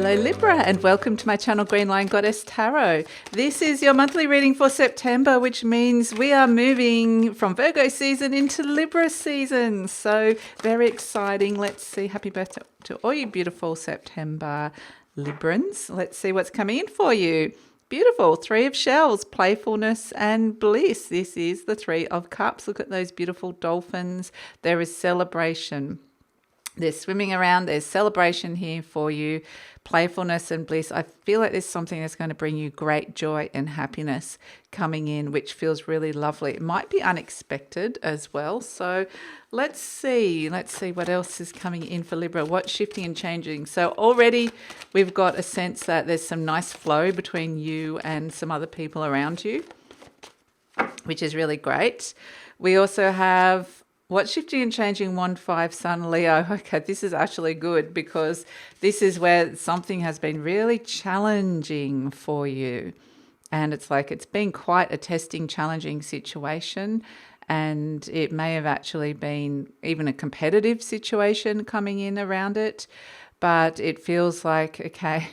Hello Libra, and welcome to my channel GreenLion Goddess Tarot. This is your monthly reading for September, which means we are moving from Virgo season into Libra season. So very exciting. Let's see. Happy birthday to all you beautiful September Librans. Let's see what's coming in for you. Beautiful. Three of Shells, playfulness and bliss. This is the Three of Cups. Look at those beautiful dolphins. There is celebration. They're swimming around. There's celebration here for you. Playfulness and bliss. I feel like there's something that's going to bring you great joy and happiness coming in, which feels really lovely. It might be unexpected as well. So let's see what else is coming in for Libra. What's shifting and changing? So already we've got a sense that there's some nice flow between you and some other people around you, which is really great. We also have what's shifting and changing, 1-5 Sun Leo. Okay, this is actually good because this is where something has been really challenging for you. And it's like it's been quite a testing, challenging situation. And it may have actually been even a competitive situation coming in around it. But it feels like, okay,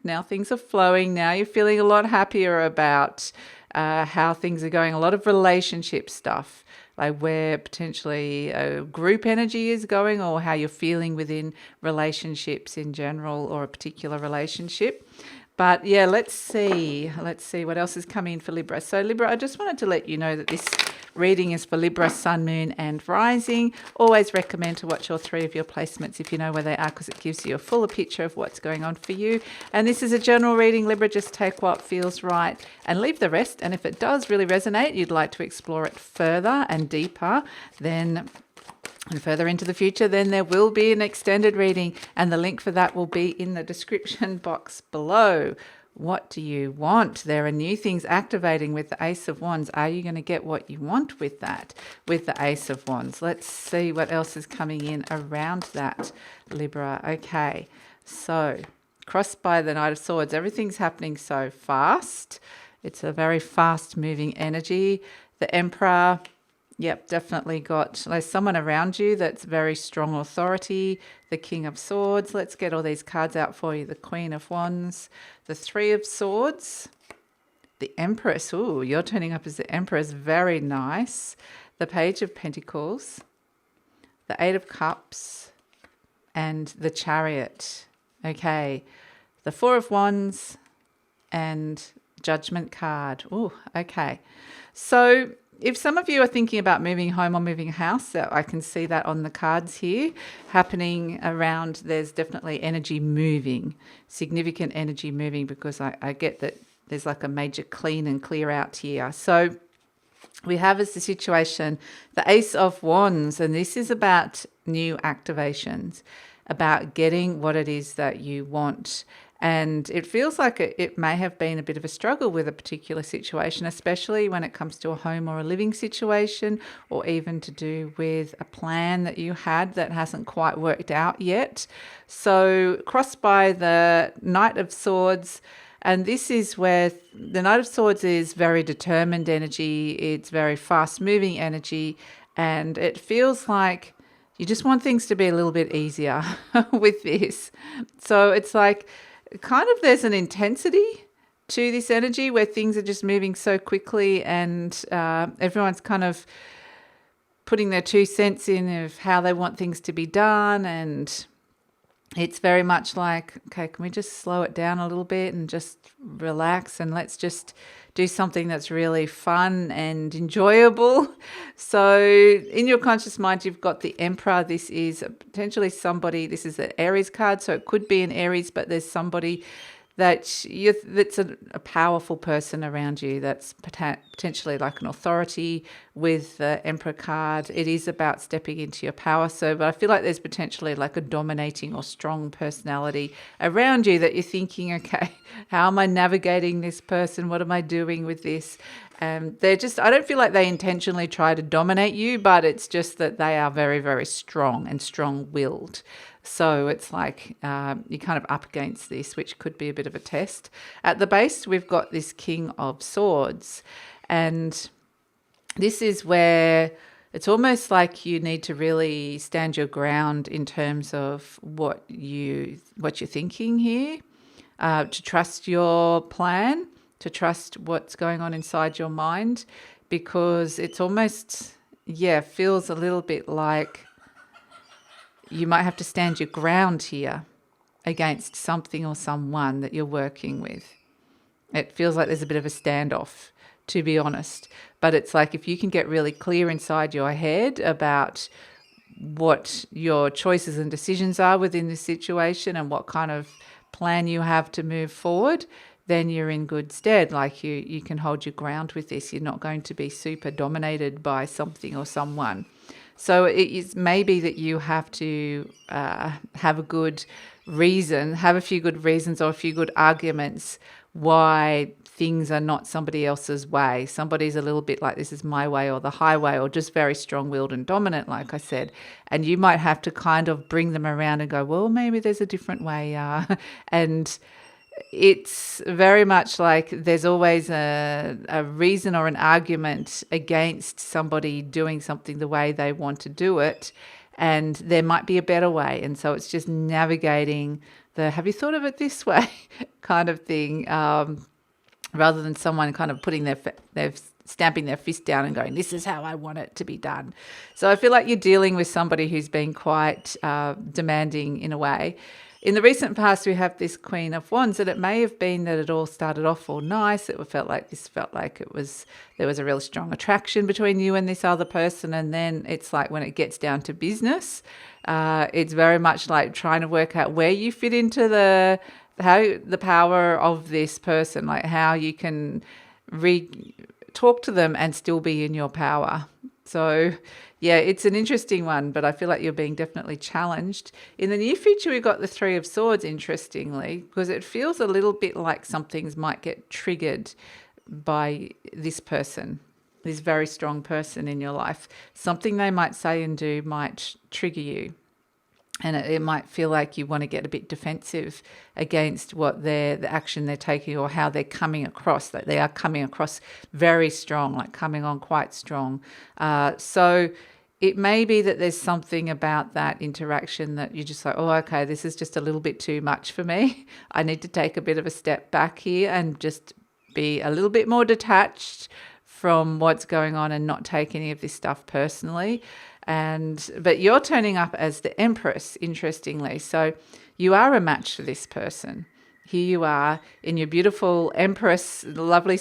now things are flowing. Now you're feeling a lot happier about how things are going. A lot of relationship stuff, like where potentially a group energy is going, or how you're feeling within relationships in general, or a particular relationship. But yeah, let's see what else is coming in for Libra. So Libra, I just wanted to let you know that this reading is for Libra, Sun, Moon and Rising. Always recommend to watch all three of your placements if you know where they are, because it gives you a fuller picture of what's going on for you. And this is a general reading, Libra. Just take what feels right and leave the rest. And if it does really resonate, you'd like to explore it further and deeper, then and further into the future, then there will be an extended reading, and the link for that will be in the description box below. What do you want? There are new things activating with the Ace of Wands. Are you going to get what you want with that, with the Ace of Wands? Let's see what else is coming in around that, Libra. Okay, so crossed by the Knight of Swords. Everything's happening so fast. It's a very fast moving energy. The Emperor. Yep, definitely got, there's someone around you that's very strong authority. The King of Swords. Let's get all these cards out for you. The Queen of Wands. The Three of Swords. The Empress. Ooh, you're turning up as the Empress. Very nice. The Page of Pentacles. The Eight of Cups. And the Chariot. Okay. The Four of Wands. And Judgment card. Ooh, okay. So if some of you are thinking about moving home or moving house, I can see that on the cards here happening around. There's definitely energy moving, significant energy moving, because I get that there's like a major clean and clear out here. So we have as the situation the Ace of Wands, and this is about new activations, about getting what it is that you want. And it feels like it may have been a bit of a struggle with a particular situation, especially when it comes to a home or a living situation, or even to do with a plan that you had that hasn't quite worked out yet. So crossed by the Knight of Swords, and this is where the Knight of Swords is very determined energy. It's very fast moving energy, and it feels like you just want things to be a little bit easier with this. So it's like, kind of there's an intensity to this energy where things are just moving so quickly, and everyone's kind of putting their 2 cents in of how they want things to be done. And it's very much like, okay, can we just slow it down a little bit and just relax, and let's just do something that's really fun and enjoyable. So in your conscious mind, you've got the Emperor. This is potentially somebody, this is an Aries card, so it could be an Aries, but there's somebody that's a powerful person around you that's potentially like an authority with the Emperor card. It is about stepping into your power. So, but I feel like there's potentially like a dominating or strong personality around you that you're thinking, okay, how am I navigating this person? What am I doing with this? They're just, I don't feel like they intentionally try to dominate you, but it's just that they are very, very strong and strong-willed. So it's like you're kind of up against this, which could be a bit of a test. At the base, we've got this King of Swords. And this is where it's almost like you need to really stand your ground in terms of what you're thinking here, to trust your plan, to trust what's going on inside your mind, because it's almost, feels a little bit like you might have to stand your ground here against something or someone that you're working with. It feels like there's a bit of a standoff, to be honest. But it's like if you can get really clear inside your head about what your choices and decisions are within this situation and what kind of plan you have to move forward, then you're in good stead. Like you can hold your ground with this. You're not going to be super dominated by something or someone. So it is maybe that you have to have a good reason, have a few good reasons or a few good arguments why things are not somebody else's way. Somebody's a little bit like, this is my way or the highway, or just very strong-willed and dominant, like I said. And you might have to kind of bring them around and go, well, maybe there's a different way. And it's very much like there's always a reason or an argument against somebody doing something the way they want to do it. And there might be a better way. And so it's just navigating the, have you thought of it this way kind of thing, rather than someone kind of putting their stamping their fist down and going, this is how I want it to be done. So I feel like you're dealing with somebody who's been quite demanding in a way. In the recent past, we have this Queen of Wands, and it may have been that it all started off all nice. It felt like there was a real strong attraction between you and this other person. And then it's like when it gets down to business, it's very much like trying to work out where you fit into the power of this person, like how you can talk to them and still be in your power. So yeah, it's an interesting one, but I feel like you're being definitely challenged. In the near future, we've got the Three of Swords, interestingly, because it feels a little bit like some things might get triggered by this person, this very strong person in your life. Something they might say and do might trigger you. And it might feel like you want to get a bit defensive against what the action they're taking or how they're coming across, that they are coming across very strong, like coming on quite strong. So it may be that there's something about that interaction that you're just like, oh, okay, this is just a little bit too much for me. I need to take a bit of a step back here and just be a little bit more detached from what's going on and not take any of this stuff personally. But you're turning up as the Empress, interestingly. So you are a match for this person. Here you are in your beautiful Empress, lovely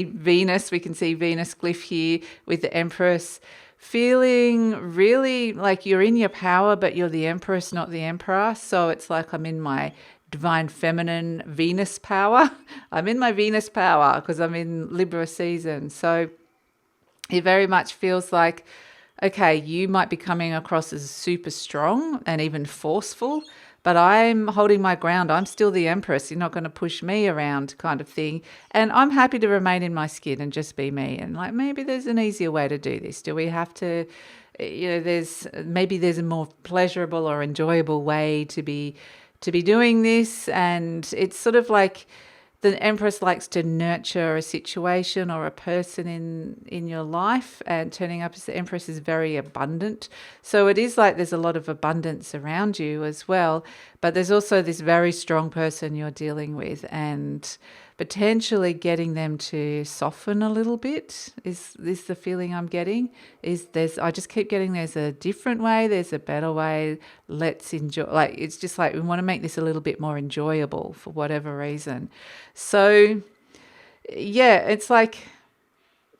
Venus. We can see Venus glyph here with the Empress, feeling really like you're in your power, but you're the Empress, not the Emperor. So it's like I'm in my divine feminine Venus power. I'm in my Venus power because I'm in Libra season. So it very much feels like, okay, you might be coming across as super strong and even forceful, but I'm holding my ground. I'm still the Empress. You're not going to push me around kind of thing. And I'm happy to remain in my skin and just be me. And like, maybe there's an easier way to do this. Do we have to, there's a more pleasurable or enjoyable way to be doing this. And it's sort of like the Empress likes to nurture a situation or a person in your life, and turning up as the Empress is very abundant. So it is like there's a lot of abundance around you as well, but there's also this very strong person you're dealing with, and potentially getting them to soften a little bit is this the feeling I'm getting. I just keep getting there's a different way, there's a better way. Let's enjoy. Like it's just like we want to make this a little bit more enjoyable for whatever reason. So yeah, it's like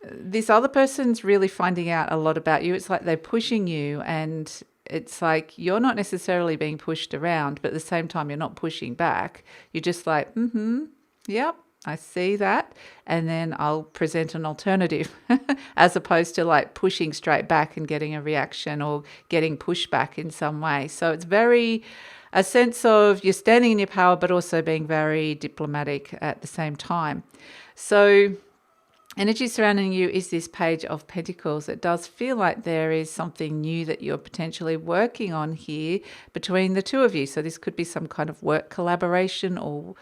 this other person's really finding out a lot about you. It's like they're pushing you, and it's like you're not necessarily being pushed around, but at the same time you're not pushing back. You're just like, yep, I see that. And then I'll present an alternative as opposed to like pushing straight back and getting a reaction or getting pushback in some way. So it's very a sense of you're standing in your power, but also being very diplomatic at the same time. So energy surrounding you is this Page of Pentacles. It does feel like there is something new that you're potentially working on here between the two of you. So this could be some kind of work collaboration or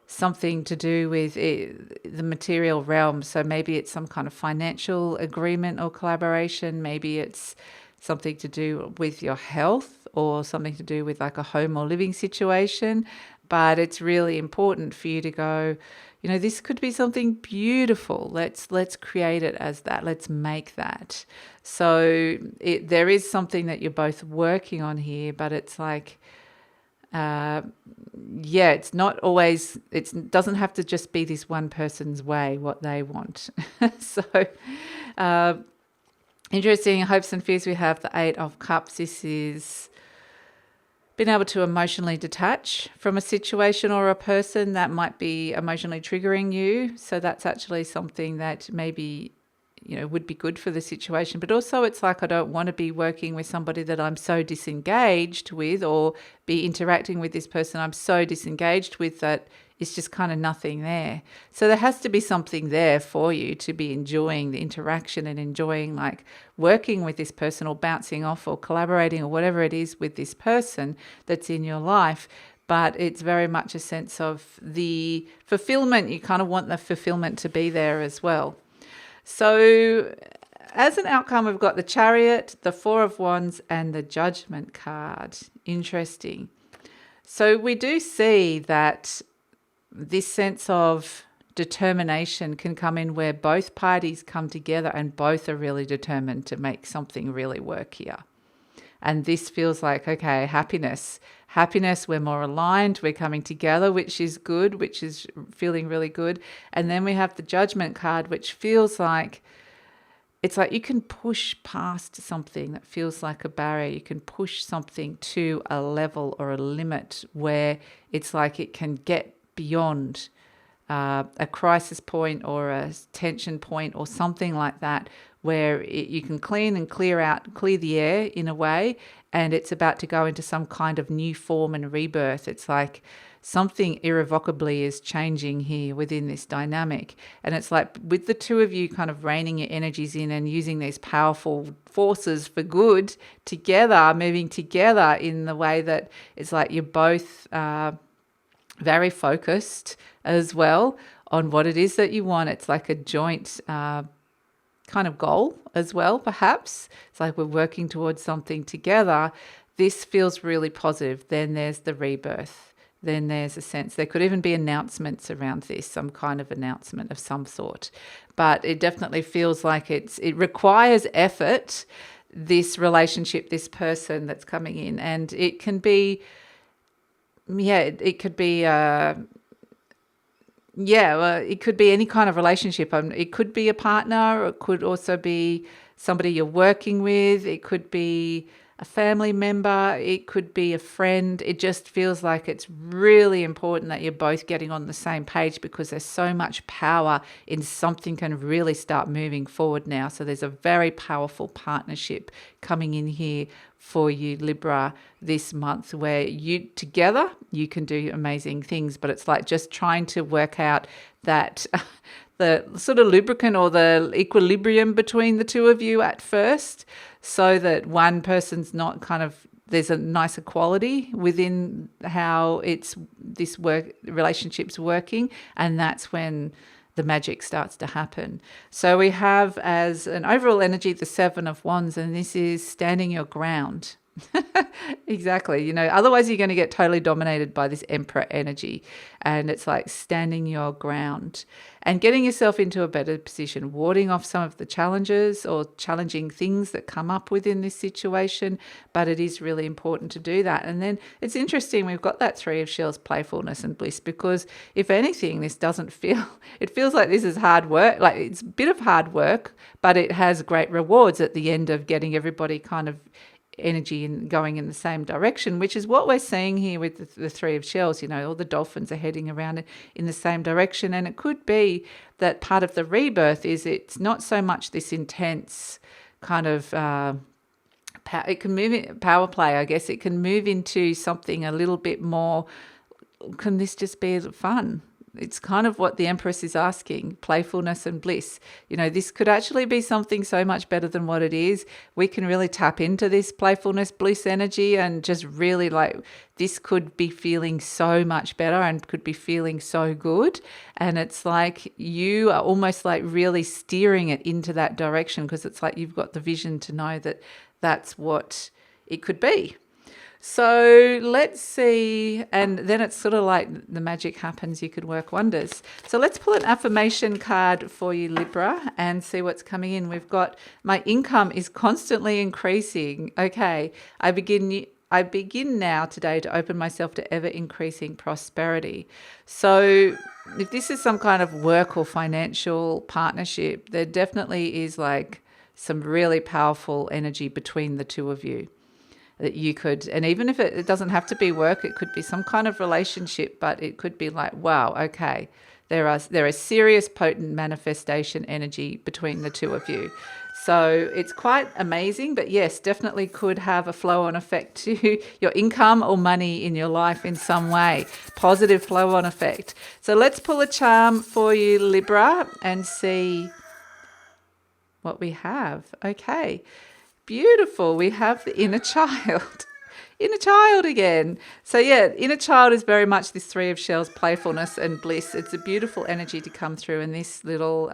something to do with the material realm. So maybe it's some kind of financial agreement or collaboration. Maybe it's something to do with your health or something to do with like a home or living situation. But it's really important for you to go, you know, this could be something beautiful. Let's create it as that. Let's make that. So there is something that you're both working on here, but it's like, it's not always, it doesn't have to just be this one person's way, what they want. So, interesting hopes and fears. We have the Eight of Cups. This is being able to emotionally detach from a situation or a person that might be emotionally triggering you. So that's actually something that maybe, you know, would be good for the situation. But also it's like, I don't want to be working with somebody that I'm so disengaged with, or be interacting with this person I'm so disengaged with that it's just kind of nothing there. So there has to be something there for you to be enjoying the interaction and enjoying like working with this person or bouncing off or collaborating or whatever it is with this person that's in your life. But it's very much a sense of the fulfillment. You kind of want the fulfillment to be there as well. So as an outcome, we've got the Chariot, the Four of Wands, and the Judgment card. Interesting. So we do see that this sense of determination can come in where both parties come together and both are really determined to make something really work here. And this feels like, okay, happiness, we're more aligned, we're coming together, which is good, which is feeling really good. And then we have the Judgment card, which feels like, it's like you can push past something that feels like a barrier. You can push something to a level or a limit where it's like it can get beyond a crisis point or a tension point or something like that, where you can clear the air in a way, and it's about to go into some kind of new form and rebirth. It's like something irrevocably is changing here within this dynamic. And it's like with the two of you kind of reining your energies in and using these powerful forces for good together, moving together in the way that it's like you're both very focused as well on what it is that you want. It's like a joint kind of goal as well, perhaps. It's like we're working towards something together. This feels really positive. Then there's the rebirth. Then there's a sense, there could even be announcements around this, some kind of announcement of some sort. But it definitely feels like it requires effort, this relationship, this person that's coming in. And it can be, it could be, it could be any kind of relationship. It could be a partner, or it could also be somebody you're working with. It could be a family member. It could be a friend. It just feels like it's really important that you're both getting on the same page, because there's so much power in something can really start moving forward now. So there's a very powerful partnership coming in here for you, Libra, this month, where you together, you can do amazing things. But it's like just trying to work out that the sort of lubricant or the equilibrium between the two of you at first, so that one person's not kind of, there's a nicer quality within how this relationship's working, and that's when the magic starts to happen. So we have as an overall energy the Seven of Wands, and this is standing your ground. Exactly. Otherwise you're going to get totally dominated by this Emperor energy, and it's like standing your ground and getting yourself into a better position, warding off some of the challenges or challenging things that come up within this situation. But it is really important to do that. And then it's interesting, we've got that Three of Shells, playfulness and bliss, because if anything, this doesn't feel, it feels like this is hard work. Like it's a bit of hard work, but it has great rewards at the end of getting everybody kind of energy and going in the same direction, which is what we're seeing here with the Three of Shells. All the dolphins are heading around in the same direction. And it could be that part of the rebirth is it's not so much this intense kind of it can move in power play, I guess. It can move into something a little bit more, can this just be fun? it's kind of what the Empress is asking, playfulness and bliss. This could actually be something so much better than what it is. We can really tap into this playfulness, bliss energy, and just really this could be feeling so much better and could be feeling so good. And it's like you are almost like really steering it into that direction, because it's like you've got the vision to know that that's what it could be. So let's see, and then it's sort of like the magic happens, you could work wonders. So let's pull an affirmation card for you, Libra, and see what's coming in. We've got, my income is constantly increasing. Okay, I begin now today to open myself to ever increasing prosperity. So if this is some kind of work or financial partnership, there definitely is like some really powerful energy between the two of you that you could, and even if it doesn't have to be work, it could be some kind of relationship, but it could be like, wow, okay, there is serious potent manifestation energy between the two of you. So it's quite amazing, but yes, definitely could have a flow-on effect to your income or money in your life in some way. Positive flow-on effect. So let's pull a charm for you, Libra, and see what we have. Okay. Beautiful. We have the inner child. Inner child again. So yeah, inner child is very much this Three of Shells, playfulness and bliss. It's a beautiful energy to come through, and this little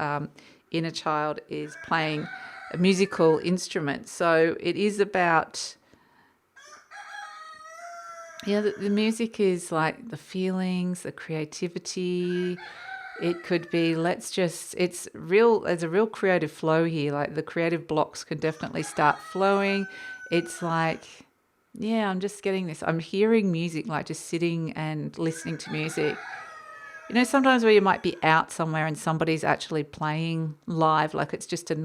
inner child is playing a musical instrument. So it is about, the music is like the feelings, the creativity. It could be, there's a real creative flow here. Like the creative blocks can definitely start flowing. It's like, I'm just getting this. I'm hearing music, like just sitting and listening to music. Sometimes where you might be out somewhere and somebody's actually playing live, like it's just a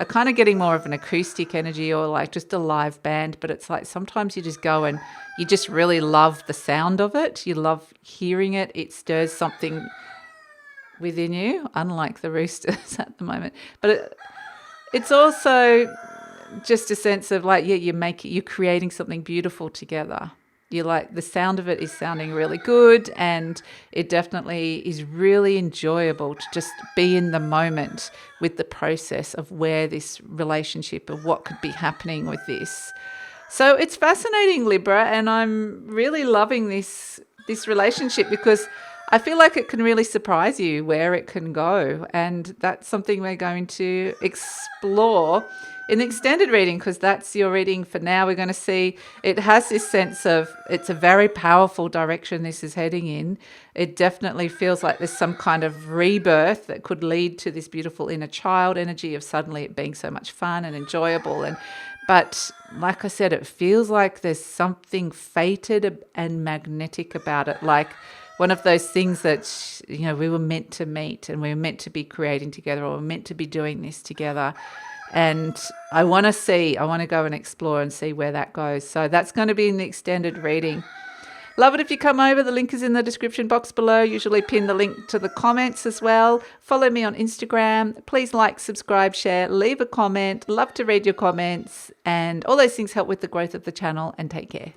kind of getting more of an acoustic energy, or like just a live band. But it's like sometimes you just go and you just really love the sound of it. You love hearing it. It stirs something within you, unlike the roosters at the moment. But it's also just a sense of like, you're creating something beautiful together. You like the sound of it is sounding really good, and it definitely is really enjoyable to just be in the moment with the process of where this relationship, of what could be happening with this. So it's fascinating, Libra, and I'm really loving this relationship, because I feel like it can really surprise you where it can go. And that's something we're going to explore in the extended reading, because that's your reading for now. We're going to see it has this sense of, it's a very powerful direction this is heading in. It definitely feels like there's some kind of rebirth that could lead to this beautiful inner child energy of suddenly it being so much fun and enjoyable. But like I said, it feels like there's something fated and magnetic about it. Like one of those things that, we were meant to meet, and we were meant to be creating together, or we're meant to be doing this together. And I want to go and explore and see where that goes. So that's going to be in the extended reading. Love it if you come over. The link is in the description box below. Usually pin the link to the comments as well. Follow me on Instagram. Please like, subscribe, share, leave a comment. Love to read your comments. And all those things help with the growth of the channel. And take care.